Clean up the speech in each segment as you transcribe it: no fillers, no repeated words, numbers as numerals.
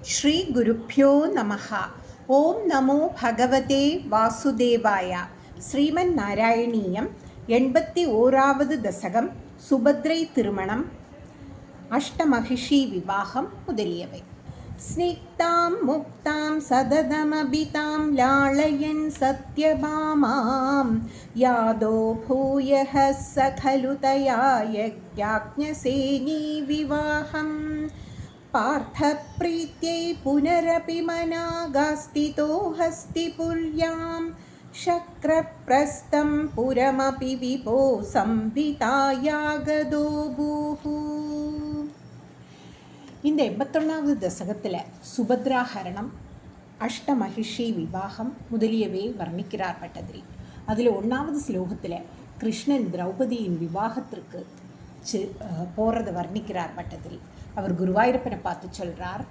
ஸ்ரீ குருப்யோ நமஹ. ஓம் நமோ பகவதே வாசுதேவாய. ஸ்ரீமன் நாராயணீயம் 81வது தசகம், சுபத்ரை திருமணம், அஷ்டமகிஷி விவாகம் முதலியவை. ஸ்னிக்தாம் முக்தாம் சததமபிதாம் லாளயன் சத்யபாமாம் யாதோ பூயஹ சகலு தயா யக்ஞசேனி விவாகம் पार्थप्रीत्यै पुनरपि मनागास्तितो हस्तिपुर्यां शक्रप्रस्थं पुरमपि विपो संवितायागदो பூஹு. இந்த 81வது தசகத்தில் சுபத்ராஹரணம், அஷ்டமகிஷி விவாகம் முதலியவை வர்ணிக்கிறார் பட்டதிரி. அதில் 1வது ஸ்லோகத்தில் கிருஷ்ணன் திரௌபதியின் விவாகத்திற்கு போகிறத வர்ணிக்கிறார் பட்டதிரி. அவர் குருவாயூரப்பனை பார்த்து சொல்கிறார்,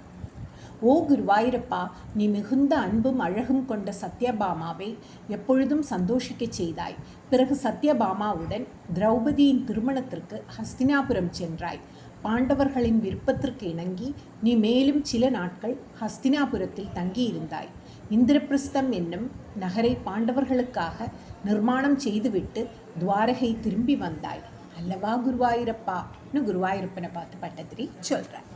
ஓ குருவாயூரப்பா, நீ மிகுந்த அன்பும் அழகும் கொண்ட சத்யபாமாவை எப்பொழுதும் சந்தோஷிக்க செய்தாய். பிறகு சத்யபாமாவுடன் திரௌபதியின் திருமணத்திற்கு ஹஸ்தினாபுரம் சென்றாய். பாண்டவர்களின் விருப்பத்திற்கு இணங்கி நீ மேலும் சில நாட்கள் ஹஸ்தினாபுரத்தில் தங்கியிருந்தாய். இந்திரபிரஸ்தம் என்னும் நகரை பாண்டவர்களுக்காக நிர்மாணம் செய்துவிட்டு துவாரகை திரும்பி வந்தாய் அல்லவா குருவாயூரப்பான்னு குருவாயூரப்பனை பார்த்து பட்டதிரி சொல்கிறார்.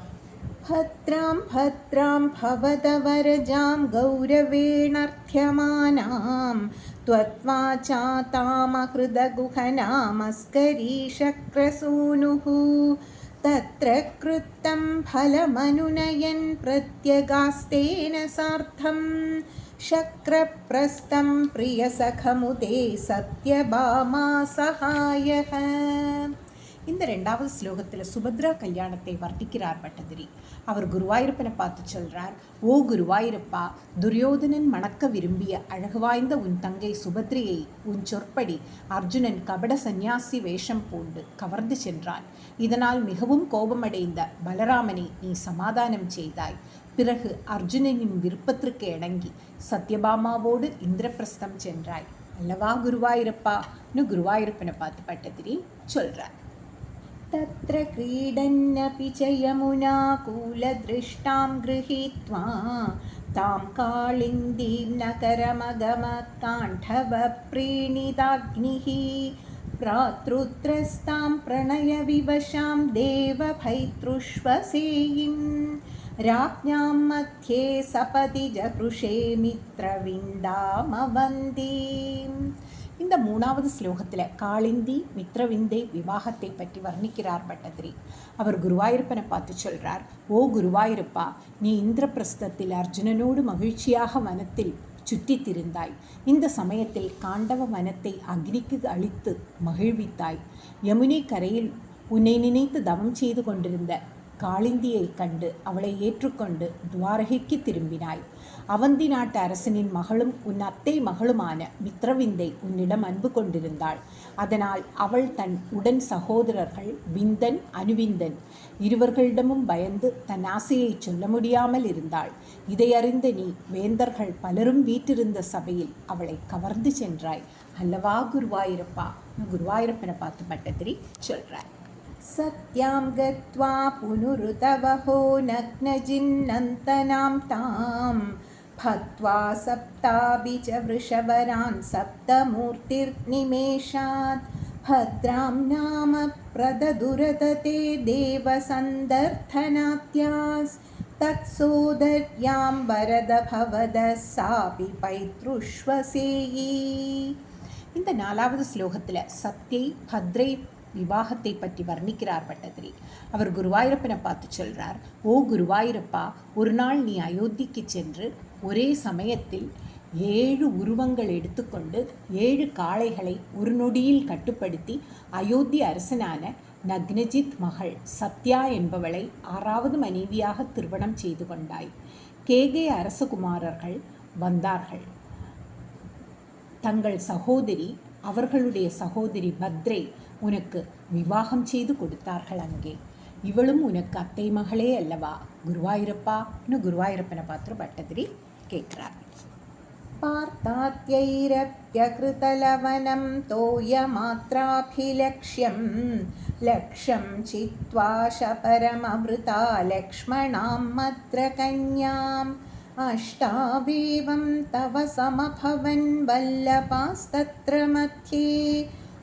பத்ராம் பத்ராம் பவதவரஜாம் கௌரவேணர்த்தியமானாம் த்வத்வாசாதாமஹ்ருதகுஹநாமஸ்கரி சக்ரசூனுஹு தத்ர கிருத்தம் ஃபலமனுநயன் பிரத்யகாஸ்தேன சார்த்தம் சக்ரப்ரஸ்தம் பிரியசகமுதே சத்யபாமா சகாயஹ. இந்த 2வது ஸ்லோகத்தில் சுபத்ரா கல்யாணத்தை வர்ணிக்கிறார் பட்டதிரி. அவர் குருவாயூரப்பனை பார்த்து சொல்கிறார், ஓ குருவாயூரப்பா, துரியோதனன் மணக்க விரும்பிய அழகு வாய்ந்த உன் தங்கை சுபத்ரியை உன் சொற்படி அர்ஜுனன் கபட சந்நியாசி வேஷம் பூண்டு கவர்ந்து சென்றான். இதனால் மிகவும் கோபமடைந்த பலராமனை நீ சமாதானம் செய்தாய். பிறகு அர்ஜுனனின் விருப்பத்திற்கு இணங்கி சத்யபாமாவோடு இந்திரபிரஸ்தம் சென்றாய் அல்லவா குருவாயூரப்பான்னு குருவாயூரப்பனை பார்த்து பட்டதிரி சொல்கிறார். தத்ர க்ரீடன்னபி ச யமுனா கூலத்ருஷ்டாம் கிருஹீத்வா தாம் காளிந்தீம் நகரமகமத் காண்டவ ப்ரீணிதாக்னிஹி ப்ராத்ருத்ரஸ்தாம் பிரணய விவசாம் தேவ பைத்ருஷ்வசேயிம் ராஜ்ஞாம் மத்யே சபதி ஜக்ருஷே மித்ரவிந்தாமவந்தீம். இந்த 3வது ஸ்லோகத்தில் காளிந்தி மித்ரவிந்தை விவாகத்தை பற்றி வர்ணிக்கிறார் பட்டதிரி. அவர் குருவாயூரப்பனை பார்த்து சொல்கிறார், ஓ குருவாயூரப்பா, நீ இந்திரபிரஸ்தத்தில் அர்ஜுனனோடு மகிழ்ச்சியாக வனத்தில் சுற்றி திரிந்தாய். இந்த சமயத்தில் காண்டவ வனத்தை அக்னிக்கு அழித்து மகிழ்வித்தாய். யமுனை கரையில் உன்னை நினைத்து தவம் செய்து கொண்டிருந்த காளிந்தியை கண்டு அவளை ஏற்றுக்கொண்டு துவாரகைக்கு திரும்பினாய். அவந்தி நாட்டு அரசனின் மகளும் உன் அத்தை மகளுமான மித்ரவிந்தை உன்னிடம் அன்பு கொண்டிருந்தாள். அதனால் அவள் தன் உடன் சகோதரர்கள் விந்தன் அனுவிந்தன் இருவர்களிடமும் பயந்து தன் ஆசையை சொல்ல முடியாமல் இருந்தாள். இதை அறிந்த நீ வேந்தர்கள் பலரும் வீற்றிருந்த சபையில் அவளை கவர்ந்து சென்றாய் அல்லவா குருவாயூரப்பா. குருவாயூரப்பனை பார்த்து பட்டதிரி சொல்கிறார். சத்யாம் கத்வா புனுருதவஹோ நக்னஜின்னந்தனாம் தாம் பத்வா சப்தாபிச்ச விருஷவரான் சப்தமூர்த்திர்நிமேஷாத் பத்ராம் நாம பிரததுரததே தேவ சந்தர்த்தனாத்யாஸ் தத் சோதர்யாம் வரத பவத சாபி பைத்ருஷ்வசேயி. இந்த 4வது ஸ்லோகத்தில் சத்யை பத்ரை விவாகத்தை பற்றி வர்ணிக்கிறார் பட்டதிரி. அவர் குருவாயூரப்பனை பார்த்து சொல்கிறார், ஓ குருவாயூரப்பா, ஒரு நாள் நீ அயோத்திக்கு சென்று ஒரே சமயத்தில் 7 உருவங்கள் எடுத்துக்கொண்டு 7 காளைகளை ஒரு நொடியில் கட்டுப்படுத்தி அயோத்தி அரசனான நக்னஜித் மகள் சத்யா என்பவளை 6வது மனைவியாக திருமணம் செய்து கொண்டாய். கேகே அரசகுமாரர்கள் வந்தார்கள். தங்கள் சகோதரி அவர்களுடைய சகோதரி பத்ரை உனக்கு விவாகம் செய்து கொடுத்தார்கள். அங்கே இவளும் உனக்கு அத்தை மகளே அல்லவா குருவாயூரப்பான்னு குருவாயூரப்பனை பார்த்து பட்டதிரி கேட்குறார். पार्तात्यैरप्यकृतलवनं तोयमात्राभिलक्ष्यं लक्ष्यं चित्वा शपरममृता लक्ष्मणां मद्रकन्याम् अष्टावेवं तव समभवन् वल्लभास्तत्र मध्ये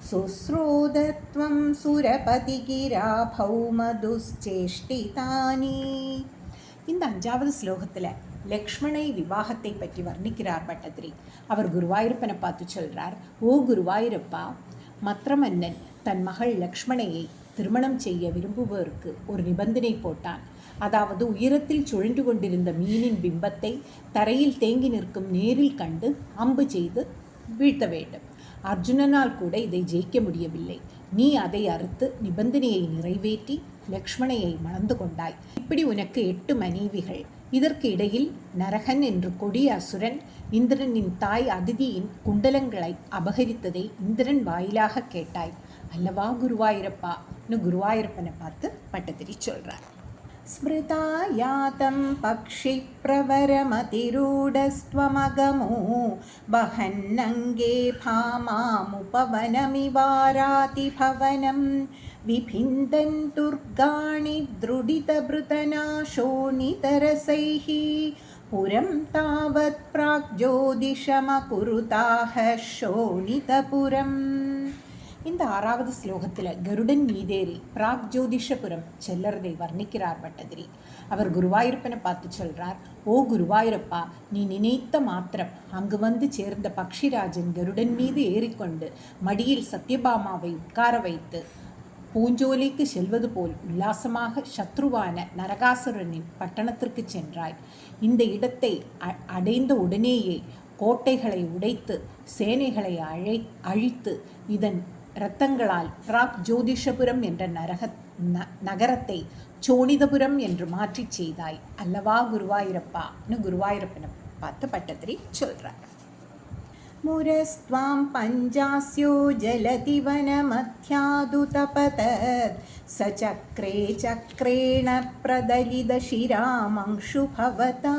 சுஸ்ரோதத்வம் சுரபதிகிராபௌ மதுச்சேஷ்டிதானி. இந்த 5வது ஸ்லோகத்தில் லக்ஷ்மணை விவாகத்தை பற்றி வர்ணிக்கிறார் பட்டதிரி. அவர் குருவாயூரப்பனை பார்த்து சொல்கிறார், ஓ குருவாயூரப்பா, மற்ற மன்னன் தன் மகள் லக்ஷ்மணையை திருமணம் செய்ய விரும்புவோருக்கு ஒரு நிபந்தனை போட்டான். அதாவது உயரத்தில் சுழன்று கொண்டிருந்த மீனின் பிம்பத்தை தரையில் தேங்கி நிற்கும் நேரில் கண்டு அம்பு செய்து வீழ்த்த வேண்டும். அர்ஜுனனால் கூட இதை ஜெயிக்க முடியவில்லை. நீ அதை அறுத்து நிபந்தனையை நிறைவேற்றி லக்ஷ்மணையை மணந்து கொண்டாய். இப்படி உனக்கு 8 மனைவிகள். இதற்கு இடையில் நரகன் என்று கொடிய அசுரன் இந்திரனின் தாய் அதிதியின் குண்டலங்களை அபகரித்ததை இந்திரன் வாயிலாக கேட்டாய் அல்லவா குருவாயூரப்பா? குருவாயூரப்பனை பார்த்து பட்டதிரி சொல்றார். ஸ்மிருதா யாதம் பக்ஷி பிரவரமதிரூடஸ்த்வமகமோ பஹன்னங்கே பாமாமுபவனமிவாராதி பவனம் விபிந்தன் துர்காணி த்ருடிதபிருதநாசோனிதரசைஹ புரம் தாவத் பிராக்ஜோதிஷமகுருதாக சோனிதபுரம். இந்த 6வது ஸ்லோகத்தில் கருடன் மீதேறி பிராக்ஜோதிஷபுரம் செல்லறதை வர்ணிக்கிறார் பட்டதிரி. அவர் குருவாயூரப்பனை பார்த்து சொல்கிறார், ஓ குருவாயூரப்பா, நீ நினைத்த மாத்திரம் அங்கு வந்து சேர்ந்த பக்ஷிராஜன் கருடன் மீது ஏறிக்கொண்டு மடியில் சத்யபாமாவை உட்கார வைத்து பூஞ்சோலைக்கு செல்வது போல் உல்லாசமாக சத்ருவான நரகாசுரனின் பட்டணத்திற்கு சென்றாய். இந்த இடத்தை அடைந்த உடனேயே கோட்டைகளை உடைத்து சேனைகளை அழித்து இதன் இரத்தங்களால் பிராக் ஜோதிஷபுரம் என்ற நகரத்தை சோனிதபுரம் என்று மாற்றி செய்தாய் அல்லவா குருவாயூரப்பான்னு குருவாயூரப்பனை பார்த்து பட்டதிரி சொல்றார். முரஸ்த்வாம் பஞ்சாஸ்யோ ஜலதி வனமத்யாதுதபதத் சச்சக்ரே சக்ரேண பிரதலித சிராமங்ஷு பவதா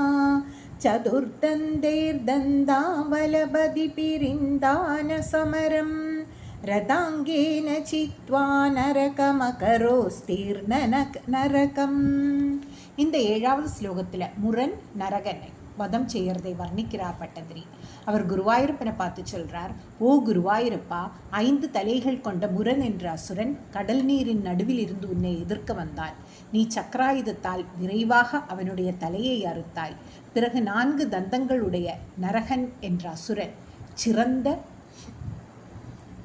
சதுர்தந்தேர்தந்தாவலபதி பிரிந்தான சமரம் ரதாங்கேன சித்வா நரகமகரோஸ்தீர்ண நரகம். இந்த 7வது ஸ்லோகத்தில் முரன் நரகனை வதம் செய்யறதை வர்ணிக்கிறார் பட்டதிரி. அவர் குருவாயூரப்பனை பார்த்து சொல்றார், ஓ குருவாயூரப்பா, 5 தலைகள் கொண்ட முரன் என்ற அசுரன் கடல் நீரின் நடுவில் இருந்து உன்னை எதிர்க்க வந்தான். நீ சக்கராயுதத்தால் விரைவாக அவனுடைய தலையை அறுத்தாய். பிறகு 4 தந்தங்களுடைய நரகன் என்ற அசுரன் சிறந்த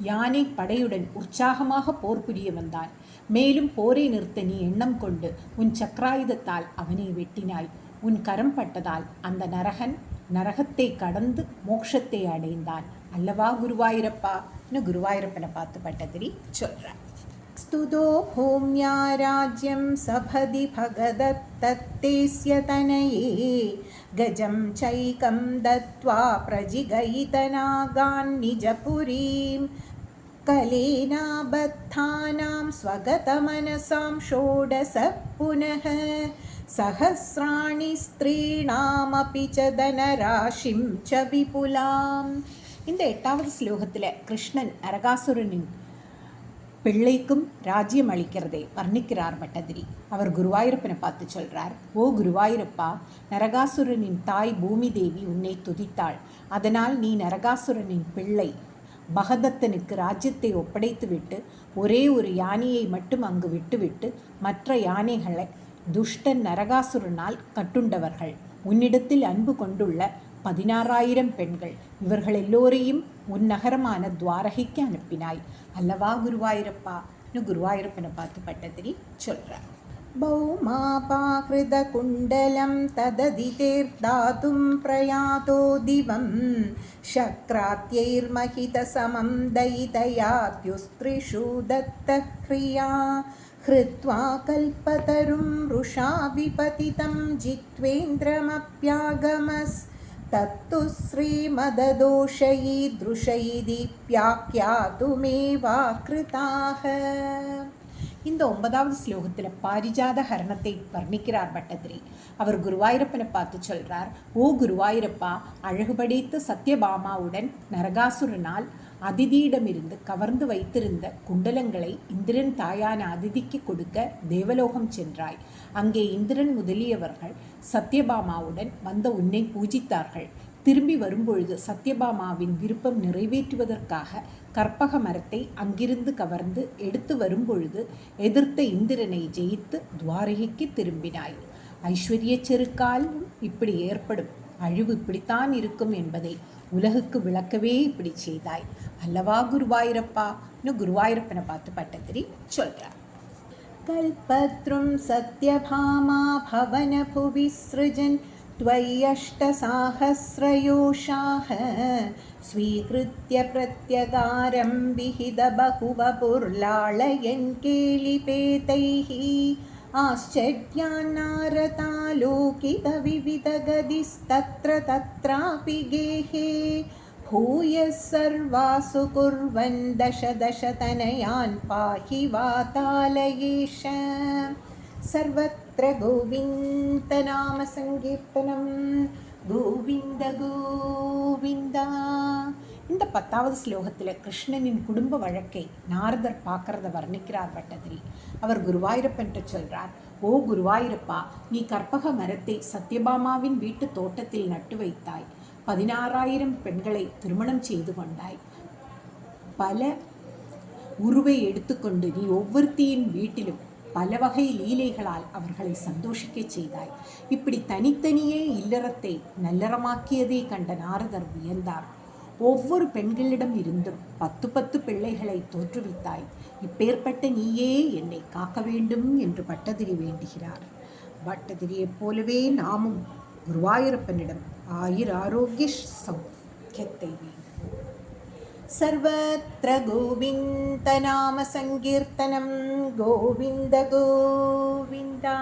யானை படையுடன் உற்சாகமாக போர் புரிய வந்தான். மேலும் போரை நிறுத்த நீ எண்ணம் கொண்டு உன் சக்கராயுதத்தால் அவனை வெட்டினாய். உன் கரம் பட்டதால் அந்த நரகன் நரகத்தை கடந்து மோட்சத்தை அடைந்தான் அல்லவா குருவாயூரப்பான்னு குருவாயூரப்பனை பார்த்து பட்டதிரி சொல்றார். ஸ்துதோ பூம்யா ராஜ்யம் சபதி பகதத்தேஸ்ய தனயே கஜம் சைகம் தத்வா பிரஜிகயிதநாகான் நிஜபுரீம் கலேனாபத்தானாம் ஸ்வகதமனசாம் ஷோடச புனः சஹஸ்ராணி ஸ்திரீணாமபி ச தனராஷிம் ச விபுலாம். இந்த 8வது ஸ்லோகத்தில் கிருஷ்ணன் நரகாசுரனின் பிள்ளைக்கும் ராஜ்யம் அளிக்கிறதை வர்ணிக்கிறார் பட்டதிரி. அவர் குருவாயூரப்பனை பார்த்து சொல்கிறார், ஓ குருவாயூரப்பா, நரகாசுரனின் தாய் பூமி தேவி உன்னை துதித்தாள். அதனால் நீ நரகாசுரனின் பிள்ளை பகதத்தனுக்கு ராஜ்யத்தை ஒப்படைத்துவிட்டு ஒரே ஒரு யானையை மட்டும் அங்கு விட்டுவிட்டு மற்ற யானைகளை துஷ்டன் நரகாசுரனால் கட்டுண்டவர்கள். உன்னிடத்தில் அன்பு கொண்டுள்ள 16,000 பெண்கள், இவர்கள் எல்லோரையும் உன் நகரமான துவாரகைக்கு அனுப்பினாய் அல்லவா குருவாயூரப்பான்னு குருவாயூரப்பனை பார்த்து பட்டதிரி சொல்கிறார். பௌமாபாகிருத குண்டலம் தததிதேர்தாதும் பிரயாதோ திவம் சக்ராத்யைர்மஹித சமம் தைதயாத்யுஸ்திரிஷு தத்தக்ரியா ஹ்ருத்வா கல்பதரும் ருஷா விபதிதம் ஜித்வேந்திரமப்யாகமஸ் தத்து ஸ்ரீமததோஷயி திருஷயிதி ப்யாக்யாதுமேவா கிருதாக. இந்த 9வது ஸ்லோகத்தில் பாரிஜாத ஹரணத்தை வர்ணிக்கிறார் பட்டதிரி. அவர் குருவாயூரப்பனை பார்த்து சொல்றார், ஓ குருவாயூரப்பா, அழகு படைத்த சத்யபாமாவுடன் நரகாசுரனால் அதிதியிடமிருந்து கவர்ந்து வைத்திருந்த குண்டலங்களை இந்திரன் தாயான அதிதிக்கு கொடுக்க தேவலோகம் சென்றாய். அங்கே இந்திரன் முதலியவர்கள் சத்யபாமாவுடன் வந்த உன்னை பூஜித்தார்கள். திரும்பி வரும்பொழுது சத்யபாமாவின் விருப்பம் நிறைவேற்றுவதற்காக கற்பக மரத்தை அங்கிருந்து கவர்ந்து எடுத்து வரும்பொழுது எதிர்த்த இந்திரனை ஜெயித்து துவாரகைக்கு திரும்பினாய். ஐஸ்வர்ய செருக்காலும் இப்படி ஏற்படும் அழிவு இப்படித்தான் இருக்கும் என்பதை உலகுக்கு விளக்கவே இப்படி செய்தாய் அல்லவா குருவாயூரப்பா? இன்னும் குருவாயூரப்பனை பார்த்து பட்டதிரி சொல்றார். கல்பத்ரும் சத்யபாமா பவன புவி ஸ்ருஜன் त्वय्यष्टसाहस्रयोषाः स्वीकृत्य प्रत्यगारं विहितबहुवपुर्लाळयन् केलिपेतैः आश्चर्यान्नारतालोकितविविधगतिस्तत्र तत्रापि गेहे भूयः सर्वासु कुर्वन् दश दशतनयान् पाहि वातालयेश. सर्वत्र गोविन्दनाम सङ्कीर्तनं கோவிந்த கோவிந்தா. இந்த 10வது ஸ்லோகத்தில் கிருஷ்ணனின் குடும்ப வழக்கை நாரதர் பார்க்கறத வர்ணிக்கிறார் பட்டதிரி. அவர் குருவாயூரப்பன்ட்டு சொல்றார், ஓ குருவாயூரப்பா, நீ கற்பக மரத்தை சத்யபாமாவின் வீட்டு தோட்டத்தில் நட்டு வைத்தாய். 16,000 பெண்களை திருமணம் செய்து கொண்டாய். பல உருவை எடுத்துக்கொண்டு நீ ஒவ்வொருத்தியின் வீட்டிலும் பல வகை லீலைகளால் அவர்களை சந்தோஷிக்க செய்தாய். இப்படி தனித்தனியே இல்லறத்தை நல்லறமாக்கியதை கண்ட நாரதர் வியந்தார். ஒவ்வொரு பெண்களிடம் இருந்தும் 10 பிள்ளைகளை தோற்றுவித்தாய். இப்பேற்பட்ட நீயே என்னை காக்க வேண்டும் என்று பட்டதிரி வேண்டுகிறார். பட்டதிரியைப் போலவே நாமும் குருவாயூரப்பனிடம் ஆரோக்கிய சௌக்கியத்தை வேண்டும். सर्वत्र गोविन्दनाम सङ्कीर्तनं गोविन्द गोविन्दा.